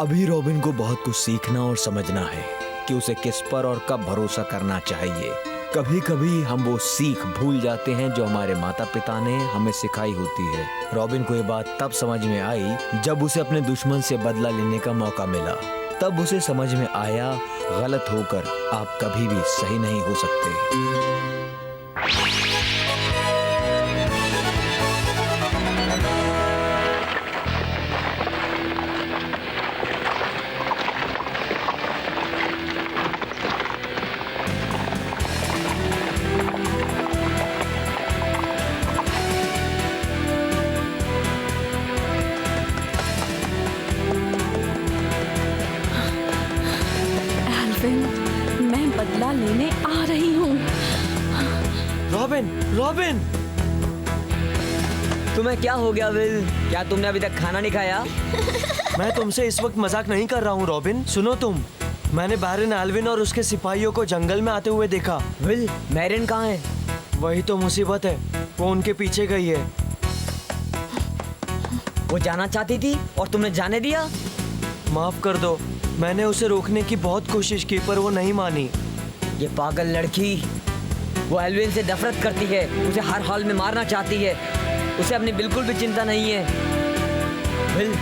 अभी रॉबिन को बहुत कुछ सीखना और समझना है कि उसे किस पर और कब भरोसा करना चाहिए। कभी कभी हम वो सीख भूल जाते हैं जो हमारे माता पिता ने हमें सिखाई होती है। रॉबिन को ये बात तब समझ में आई जब उसे अपने दुश्मन से बदला लेने का मौका मिला। तब उसे समझ में आया, गलत होकर आप कभी भी सही नहीं हो सकते। मैं बदला लेने आ रही हूँ। Robin, robin! तुम्हें क्या हो गया विल? क्या तुमने अभी तक खाना नहीं खाया? मैं तुमसे इस वक्त मजाक नहीं कर रहा हूँ रॉबिन। सुनो मैंने बैरन एल्विन और उसके सिपाहियों को जंगल में आते हुए देखा। विल, मैरिन कहाँ है? वही तो मुसीबत है, वो उनके पीछे गई है। वो जाना चाहती थी और तुमने जाने दिया? माफ कर दो, मैंने उसे रोकने की बहुत कोशिश की पर वो नहीं मानी। ये पागल लड़की, वो एल्विन से नफरत करती है, उसे हर हाल में मारना चाहती है। उसे अपनी बिल्कुल भी चिंता नहीं है। विल,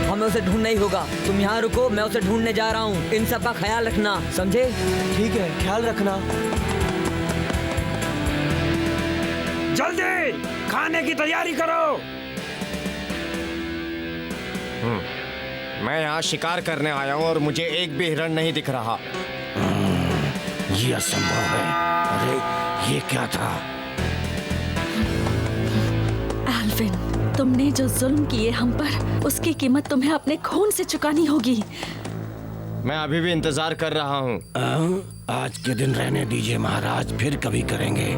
हमें उसे ढूंढना ही होगा। तुम यहाँ रुको, मैं उसे ढूंढने जा रहा हूँ। इन सब का ख्याल रखना, समझे? ठीक है, ख्याल रखना। जल्दी खाने की तैयारी करो। मैं यहाँ शिकार करने आया हूँ और मुझे एक भी हिरण नहीं दिख रहा। ये असंभव है। अरे ये क्या था? एल्विन, तुमने जो जुल्म किए हम पर, उसकी कीमत तुम्हें अपने खून से चुकानी होगी। मैं अभी भी इंतजार कर रहा हूँ। आज के दिन रहने दीजिए महाराज, फिर कभी करेंगे।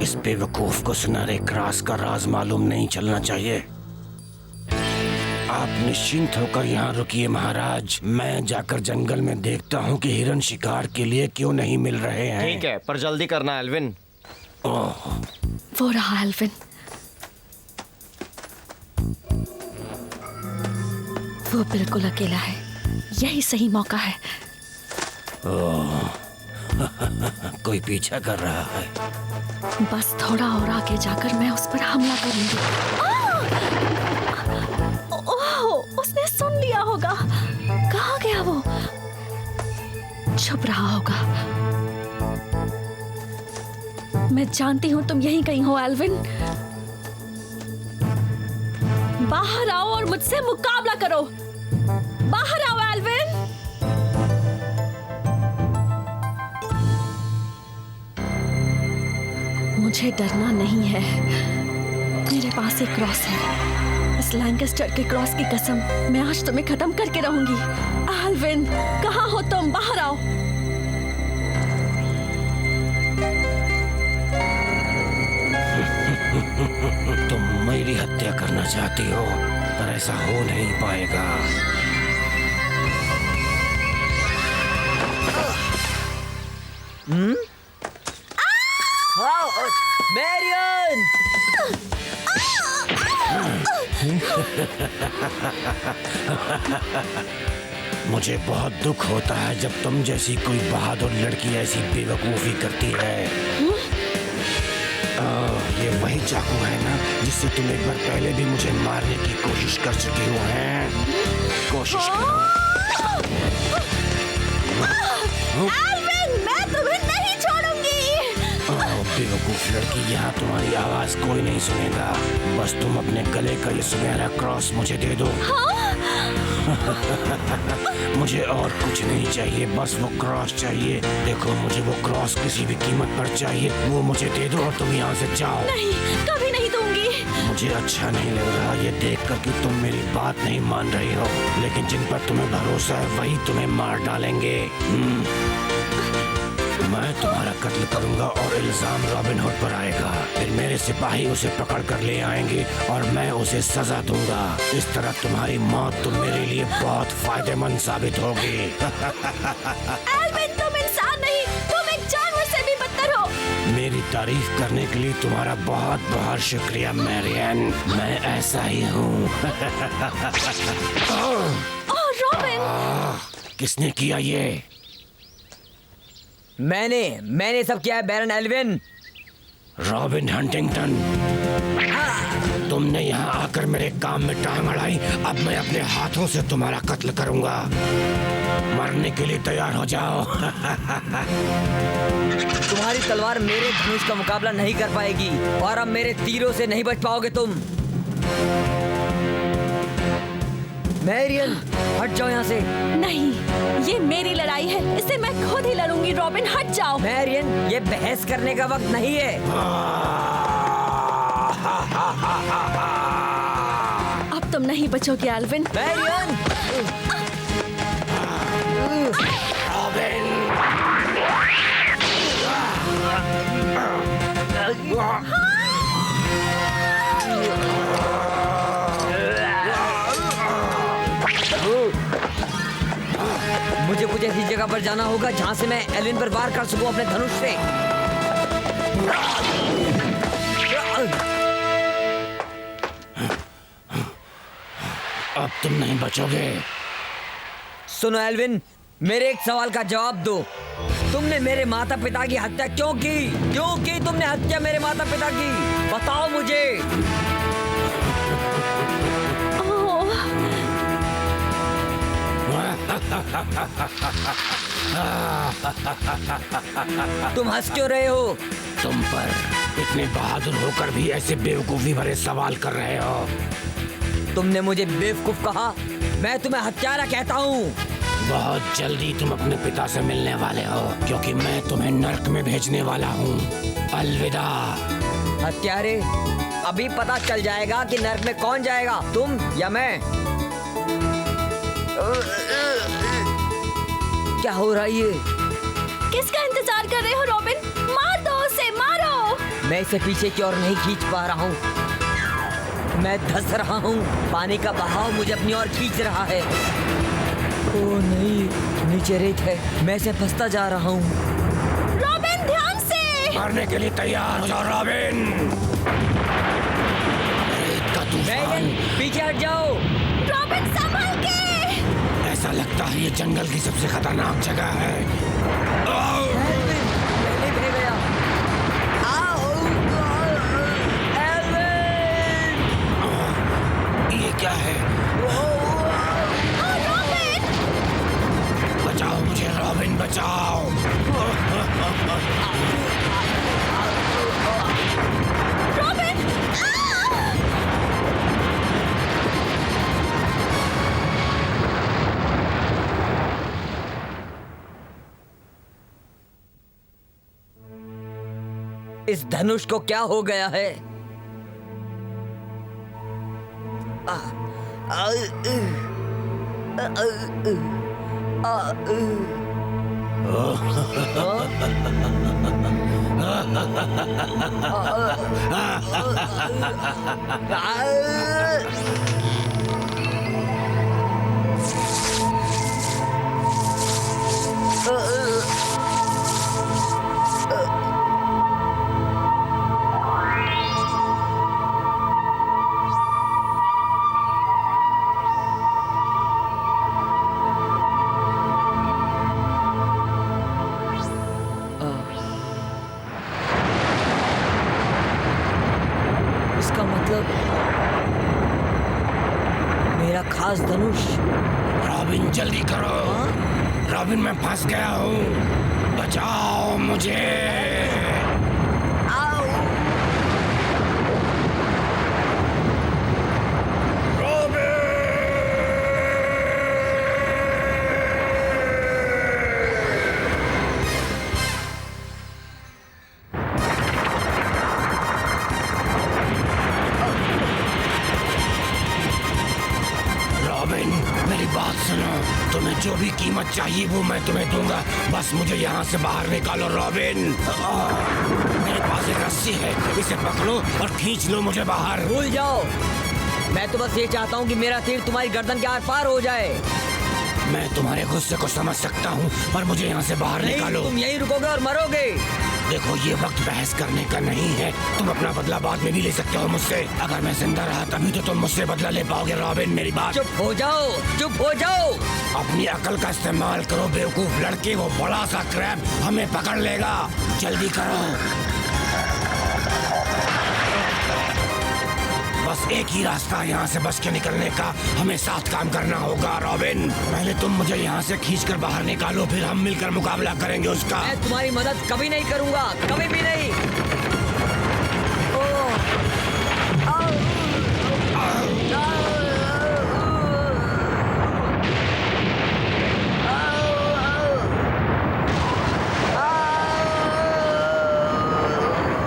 इस बेवकूफ को सुनहरे क्रॉस का राज मालूम नहीं चलना चाहिए। आप निश्चिंत होकर यहाँ रुकिए महाराज। मैं जाकर जंगल में देखता हूँ कि हिरन शिकार के लिए क्यों नहीं मिल रहे हैं। ठीक है, पर जल्दी करना एल्विन। वो रहा एल्विन। वो बिल्कुल अकेला है, यही सही मौका है। कोई पीछा कर रहा है। बस थोड़ा और आगे जाकर मैं उस पर हमला करूंगी। ओह, उसने सुन लिया होगा। कहाँ गया वो? छुप रहा होगा। मैं जानती हूँ तुम यहीं कहीं हो एल्विन। बाहर आओ और मुझसे मुकाबला करो। बाहर आओ एल्विन। मुझे डरना नहीं है, मेरे पास एक क्रॉस है। इस लैंकेस्टर के क्रॉस की कसम, मैं आज तुम्हें खत्म करके रहूंगी। एल्विन, कहाँ हो तुम? बाहर आओ। तुम मेरी हत्या करना चाहती हो, पर ऐसा हो नहीं पाएगा। मैरियन! मुझे बहुत दुख होता है जब तुम जैसी कोई बहादुर लड़की ऐसी बेवकूफी करती है। ये वही चाकू है ना जिससे तुम एक बार पहले भी मुझे मारने की कोशिश कर चुकी हो हैं? कोशिश करो। एल्विन, मैं तुम्हें नहीं छोड़ूंगी। बेवकूफ लड़की, यहाँ तुम्हारी आवाज कोई नहीं सुनेगा। बस तुम अपने गले का ये सुनहरा क्रॉस मुझे दे दो। मुझे और कुछ नहीं चाहिए, बस वो क्रॉस चाहिए। देखो, मुझे वो क्रॉस किसी भी कीमत पर चाहिए। वो मुझे दे दो और तुम यहाँ से जाओ। नहीं, कभी नहीं दूंगी। मुझे अच्छा नहीं लग रहा ये देखकर कि तुम मेरी बात नहीं मान रही हो, लेकिन जिन पर तुम्हें भरोसा है वही तुम्हें मार डालेंगे। मैं तुम्हारा कत्ल करूंगा और इल्जाम रॉबिन हुड पर आएगा। फिर मेरे सिपाही उसे पकड़ कर ले आएंगे और मैं उसे सजा दूंगा। इस तरह तुम्हारी मौत तो मेरे लिए बहुत फायदेमंद साबित होगी। एल्विन, तुम इंसान नहीं, तुम एक जानवर से भी बदतर हो। मेरी तारीफ करने के लिए तुम्हारा बहुत बहुत शुक्रिया मैरियन। मैं ऐसा ही हूँ। ओह किसने किया ये? मैंने सब किया है बैरन एल्विन। रॉबिन हंटिंगटन, तुमने यहाँ आकर मेरे काम में टांग अड़ाई। अब मैं अपने हाथों से तुम्हारा कत्ल करूंगा। मरने के लिए तैयार हो जाओ। तुम्हारी तलवार मेरे धनुष का मुकाबला नहीं कर पाएगी और अब मेरे तीरों से नहीं बच पाओगे तुम। मैरियन, हट जाओ यहाँ से। नहीं, ये मेरी लड़ाई है, इसे मैं खुद ही लड़ूंगी। रॉबिन हट जाओ। मैरियन, ये बहस करने का वक्त नहीं है। अब तुम नहीं बचोगे एल्विन। मैरियन, मुझे ऐसी जगह पर जाना होगा जहाँ से मैं एल्विन पर वार कर सकूं अपने धनुष से। अब तुम नहीं बचोगे। सुनो एल्विन, मेरे एक सवाल का जवाब दो। तुमने मेरे माता पिता की हत्या क्यों की? क्यों की तुमने हत्या मेरे माता पिता की? बताओ मुझे। तुम हंस क्यों रहे हो? तुम पर इतने बहादुर होकर भी ऐसे बेवकूफी भरे सवाल कर रहे हो। तुमने मुझे बेवकूफ कहा, मैं तुम्हें हत्यारा कहता हूँ। बहुत जल्दी तुम अपने पिता से मिलने वाले हो, क्योंकि मैं तुम्हें नर्क में भेजने वाला हूँ। अलविदा। हत्यारे, अभी पता चल जाएगा कि नर्क में कौन जाएगा, तुम या मैं। क्या हो रहा है ये? किसका इंतजार कर रहे हो रॉबिन? मार दो उसे, मारो। मैं इसे पीछे की ओर नहीं खींच पा रहा हूँ। मैं धंस रहा हूँ। पानी का बहाव मुझे अपनी ओर खींच रहा है। ओ नहीं, नीचे रेत है। मैं इसे फंसता जा रहा हूँ। रॉबिन, ध्यान से। मरने के लिए तैयार हो जाओ रॉबिन। रेत का तूफान। पीछे हट जाओ। रॉबिन, संभल के। ऐसा लगता है ये जंगल की सबसे खतरनाक जगह है। एल्विन, मैं बह गया। आओ, एल्विन। ये क्या है? रॉबिन, बचाओ मुझे रॉबिन, बचाओ। रॉबिन। इस धनुष को क्या हो गया है? इसका मतलब मेरा खास धनुष। रॉबिन जल्दी करो। रॉबिन मैं फंस गया हूँ, बचाओ मुझे। मेरी बात सुनो, तुम्हें जो भी कीमत चाहिए वो मैं तुम्हें दूंगा, बस मुझे यहाँ से बाहर निकालो रॉबिन। मेरे पास एक रस्सी है, इसे पकड़ो और खींच लो मुझे बाहर। भूल जाओ, मैं तो बस ये चाहता हूँ कि मेरा तीर तुम्हारी गर्दन के आर पार हो जाए। मैं तुम्हारे गुस्से को समझ सकता हूँ, पर मुझे यहाँ से बाहर निकालो। तुम यहीं रुकोगे और मरोगे। देखो ये वक्त बहस करने का नहीं है। तुम अपना बदला बाद में भी ले सकते हो मुझसे। अगर मैं जिंदा रहा तभी तो तुम मुझसे बदला ले पाओगे रॉबिन। मेरी बात। चुप हो जाओ, चुप हो जाओ। अपनी अकल का इस्तेमाल करो बेवकूफ लड़के। वो बड़ा सा क्रैब हमें पकड़ लेगा। जल्दी करो। बस एक ही रास्ता है यहाँ से बच के निकलने का। हमें साथ काम करना होगा रॉबिन। पहले तुम मुझे यहाँ से खींचकर बाहर निकालो, फिर हम मिलकर मुकाबला करेंगे उसका। मैं तुम्हारी मदद कभी नहीं करूंगा, कभी भी नहीं।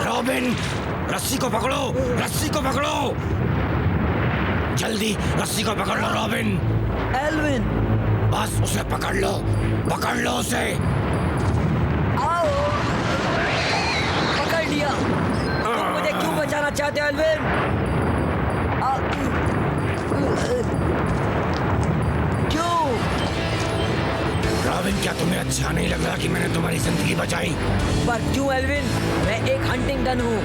रॉबिन, रस्सी को पकड़ो, रस्सी को पकड़ो। जल्दी रस्सी को पकड़ लो रॉबिन। एल्विन, बस उसे पकड़ लो, पकड़ लो उसे। आओ, पकड़ लिया। तुम मुझे क्यों बचाना चाहते हो एल्विन? क्यों? रॉबिन, क्या तुम्हें अच्छा नहीं लग रहा कि मैंने तुम्हारी जिंदगी बचाई? पर क्यों एल्विन? मैं एक हंटिंगटन हूँ।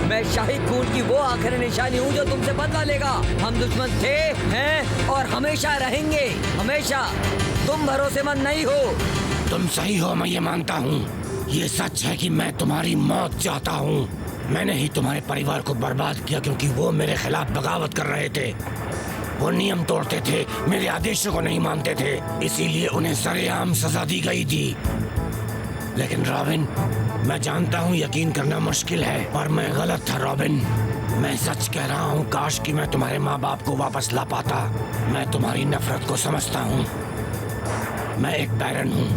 मैं शाही खून की वो आखिरी निशानी हूँ जो तुमसे बदला लेगा। हम दुश्मन थे, हैं और हमेशा रहेंगे, हमेशा। तुम भरोसेमंद नहीं हो। तुम सही हो, मैं ये मानता हूँ। ये सच है कि मैं तुम्हारी मौत चाहता हूँ। मैंने ही तुम्हारे परिवार को बर्बाद किया क्योंकि वो मेरे खिलाफ बगावत कर रहे थे। वो नियम तोड़ते थे, मेरे आदेशों को नहीं मानते थे, इसीलिए उन्हें सरेआम सजा दी गई थी। लेकिन रॉबिन, मैं जानता हूँ यकीन करना मुश्किल है, पर मैं गलत था रॉबिन। मैं सच कह रहा हूँ। काश कि मैं तुम्हारे माँ बाप को वापस ला पाता। मैं तुम्हारी नफरत को समझता हूँ। मैं एक बैरन हूँ।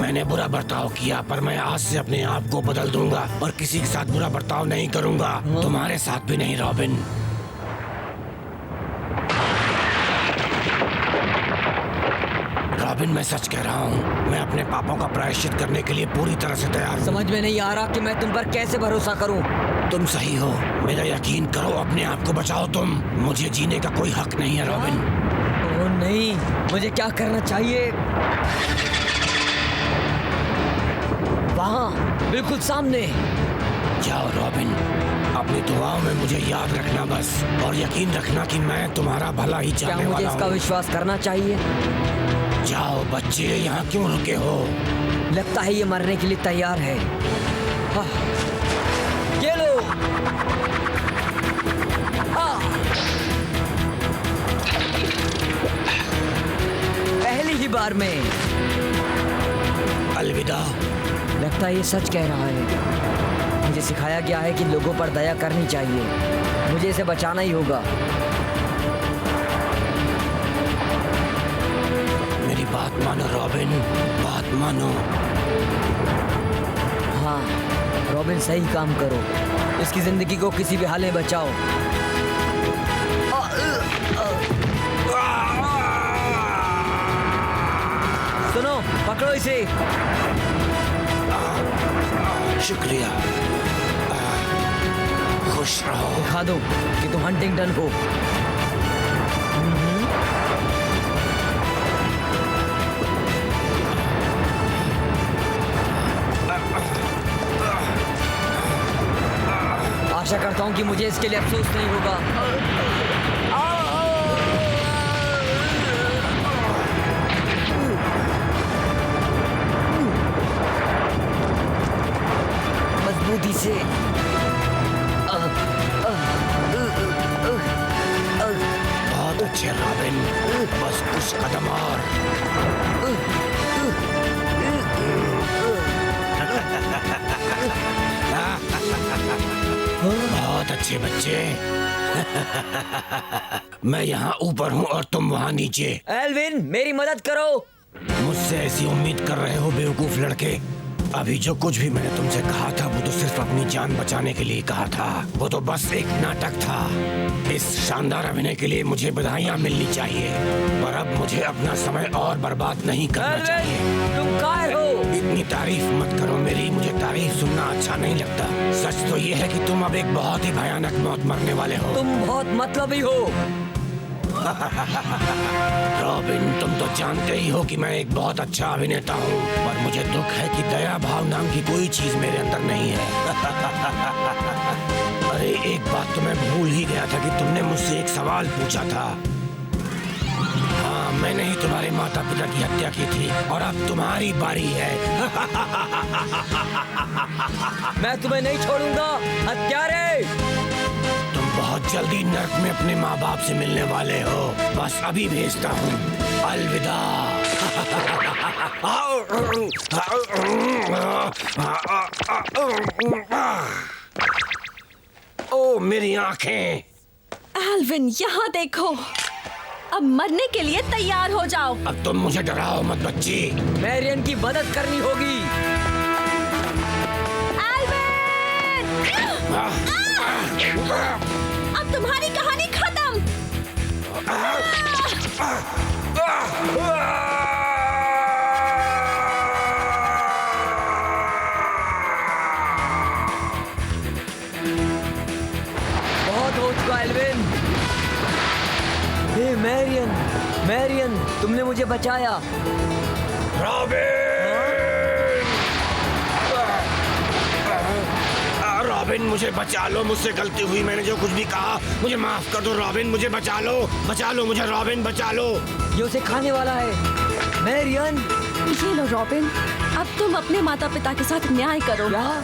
मैंने बुरा बर्ताव किया, पर मैं आज से अपने आप को बदल दूंगा और किसी के साथ बुरा बर्ताव नहीं करूंगा। तुम्हारे साथ भी नहीं रॉबिन। रॉबिन, मैं सच कह रहा हूँ। मैं अपने पापों का प्रायश्चित करने के लिए पूरी तरह से तैयार हूँ। समझ में नहीं आ रहा कि मैं तुम पर कैसे भरोसा करूं। तुम सही हो, मेरा यकीन करो, अपने आप को बचाओ तुम। मुझे जीने का कोई हक नहीं है रॉबिन। ओह नहीं, मुझे क्या करना चाहिए? वहाँ बिल्कुल सामने। जाओ रॉबिन, अपनी दुआओं में मुझे याद रखना बस, और यकीन रखना कि मैं तुम्हारा भला ही क्या चाहने मुझे वाला इसका हूँ। विश्वास करना चाहिए? जाओ बच्चे, यहाँ क्यों रुके हो? लगता है ये मरने के लिए तैयार है। हाँ, ये लो। हाँ। पहली ही बार में। अलविदा। लगता है ये सच कह रहा है। मुझे सिखाया गया है कि लोगों पर दया करनी चाहिए। मुझे इसे बचाना ही होगा। मेरी बात मानो रॉबिन, बात मानो। हाँ, रॉबिन सही काम करो। इसकी जिंदगी को किसी भी हाल में बचाओ। सुनो, पकड़ो इसे। शुक्रिया। खुश रहो। दिखा दो कि तुम हंटिंगटन हो। आशा करता हूँ कि मुझे इसके लिए अफसोस नहीं होगा। मजबूती से। बहुत अच्छे रॉबिन, बस कुछ कदम और। बहुत अच्छे बच्चे। मैं यहाँ ऊपर हूँ और तुम वहाँ नीचे। एल्विन, मेरी मदद करो। मुझसे ऐसी उम्मीद कर रहे हो बेवकूफ लड़के? अभी जो कुछ भी मैंने तुमसे कहा था वो तो सिर्फ अपनी जान बचाने के लिए कहा था। वो तो बस एक नाटक था। इस शानदार अभिनय के लिए मुझे बधाइयाँ मिलनी चाहिए, पर अब मुझे अपना समय और बर्बाद नहीं करना चाहिए। तुम कायर हो। इतनी तारीफ मत करो मेरी, मुझे तारीफ सुनना अच्छा नहीं लगता। सच तो ये है कि तुम अब एक बहुत ही भयानक मौत मरने वाले हो। तुम बहुत मतलबी हो। रॉबिन, तुम तो जानते ही हो कि मैं एक बहुत अच्छा अभिनेता हूँ, पर मुझे दुख है कि दया भाव नाम की कोई चीज मेरे अंदर नहीं है। अरे एक बात तो मैं भूल ही गया था कि तुमने मुझसे एक सवाल पूछा था। हाँ, मैंने ही तुम्हारे माता पिता की हत्या की थी और अब तुम्हारी बारी है। मैं तुम्हें नहीं छोड़ूंगा हत्यारे। तुम बहुत जल्दी नर्क में अपने माँ बाप से मिलने वाले हो। बस अभी भेजता हूँ। अलविदा। ओ मेरी आंखें। एल्विन, यहाँ देखो। अब मरने के लिए तैयार हो जाओ। अब तुम मुझे डराओ मत बच्ची। मैरियन की मदद करनी होगी। अब तुम्हारी कहानी खत्म। बहुत हो चुका एल्विन। हे मैरियन, मैरियन, तुमने मुझे बचाया। रॉबिन, मुझे बचा लो। मुझसे गलती हुई, मैंने जो कुछ भी कहा मुझे माफ कर दो। रॉबिन, मुझे बचा लो मुझे। रॉबिन, बचा लो। ये उसे खाने वाला है। मैरियन, ये लो रॉबिन, अब तुम अपने माता पिता के साथ न्याय करो। क्या?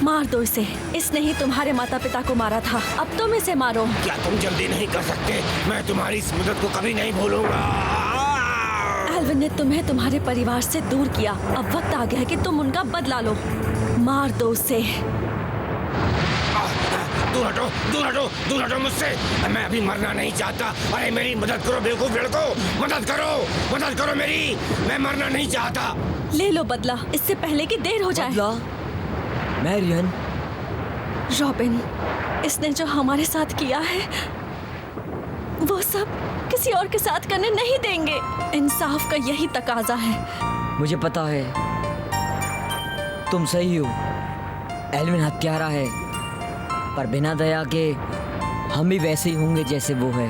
मार दो इसे। इसने ही तुम्हारे माता पिता को मारा था, अब तुम इसे मारो। क्या तुम जल्दी नहीं कर सकते? मैं तुम्हारी इस मदद को कभी नहीं भूलूंगा। एल्विन ने तुम्हें तुम्हारे परिवार से दूर किया। अब वक्त आ गया है कि तुम उनका बदला लो। मार दो उसे। दूर हटो, दूर हटो, दूर हटो मुझसे। मैं अभी मरना नहीं चाहता। अरे मेरी मदद करो बेवकूफ लड़को, मदद करो मेरी। मैं मरना नहीं चाहता। ले लो बदला, इससे पहले कि देर हो जाए। बदला? मैरियन, रॉबिन, इसने जो हमारे साथ किया है वो सब किसी और के साथ करने नहीं देंगे। इंसाफ का यही तकाजा है। मुझे पता है तुम सही हो। एल्विन हत्यारा है, पर बिना दया के हम भी वैसे ही होंगे जैसे वो है।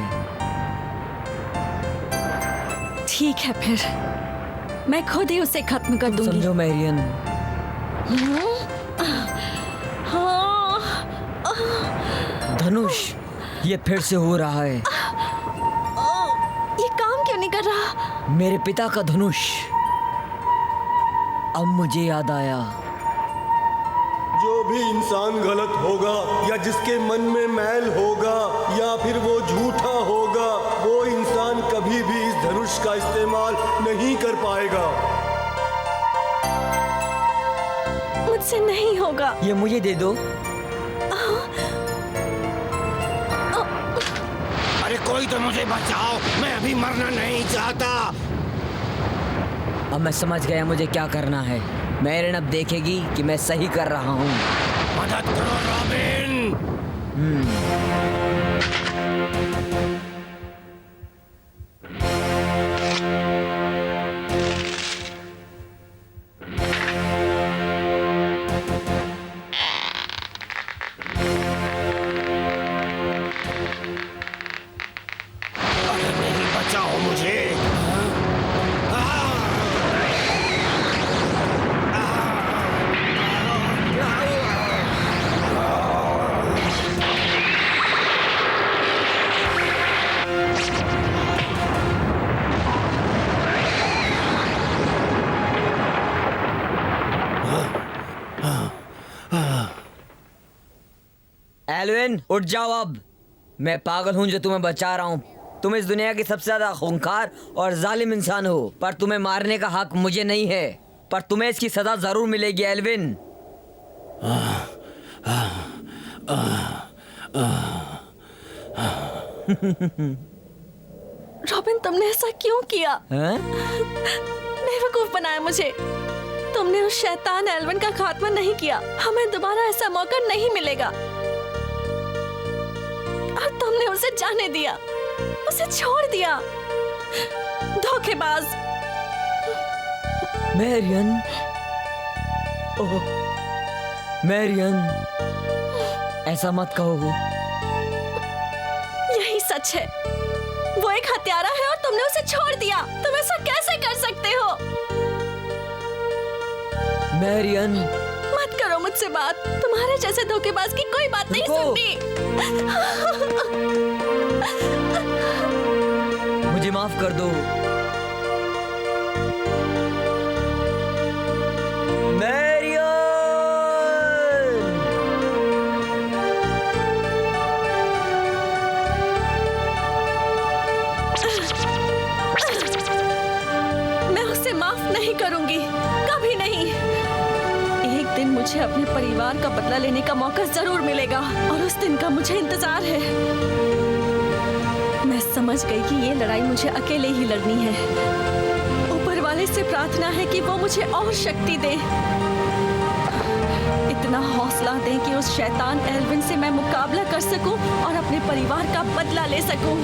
ठीक है, फिर मैं खुद ही उसे खत्म कर दूंगी। समझो मैरियन। हाँ। धनुष, ये फिर से हो रहा है। ये काम क्यों नहीं कर रहा? मेरे पिता का धनुष। अब मुझे याद आया। जो भी इंसान गलत होगा या जिसके मन में मैल होगा या फिर वो झूठा होगा, वो इंसान कभी भी इस धनुष का इस्तेमाल नहीं कर पाएगा। मुझसे नहीं होगा। ये मुझे दे दो। अरे कोई तो मुझे बचाओ, मैं अभी मरना नहीं चाहता। अब मैं समझ गया मुझे क्या करना है। मैरियन अब देखेगी कि मैं सही कर रहा हूँ। मदद करो रॉबिन। अरे नहीं, बचाओ मुझे। एल्विन, उठ जाओ अब। मैं पागल हूँ जो तुम्हें बचा रहा हूँ। तुम इस दुनिया की सबसे ज्यादा खूंखार और जालिम इंसान हो, पर तुम्हें मारने का हक मुझे नहीं है। पर तुम्हें इसकी सजा जरूर मिलेगी एल्विन। रॉबिन, तुमने ऐसा क्यों किया? बेवकूफ बनाया मुझे। तुमने उस शैतान एल्विन का खात्मा नहीं किया। हमें दोबारा ऐसा मौका नहीं मिलेगा। और तुमने उसे जाने दिया, उसे छोड़ दिया। धोखेबाज। मैरियन, ओह मैरियन, ऐसा मत कहो। यही सच है। वो एक हत्यारा है और तुमने उसे छोड़ दिया। तुम ऐसा कैसे कर सकते हो? मैरियन, मत करो मुझसे बात। तुम्हारे जैसे धोखेबाज की कोई बात नहीं रुको। सुनती। मुझे माफ कर दो। मैं उसे माफ नहीं करूंगी, कभी नहीं। एक दिन मुझे अपने परिवार का बदला लेने का मौका जरूर मिलेगा और उस दिन का मुझे इंतजार है। मैं समझ गई कि ये लड़ाई मुझे अकेले ही लड़नी है। ऊपर वाले से प्रार्थना है कि वो मुझे और शक्ति दे, इतना हौसला दे कि उस शैतान एल्विन से मैं मुकाबला कर सकूं और अपने परिवार का बदला ले सकूं।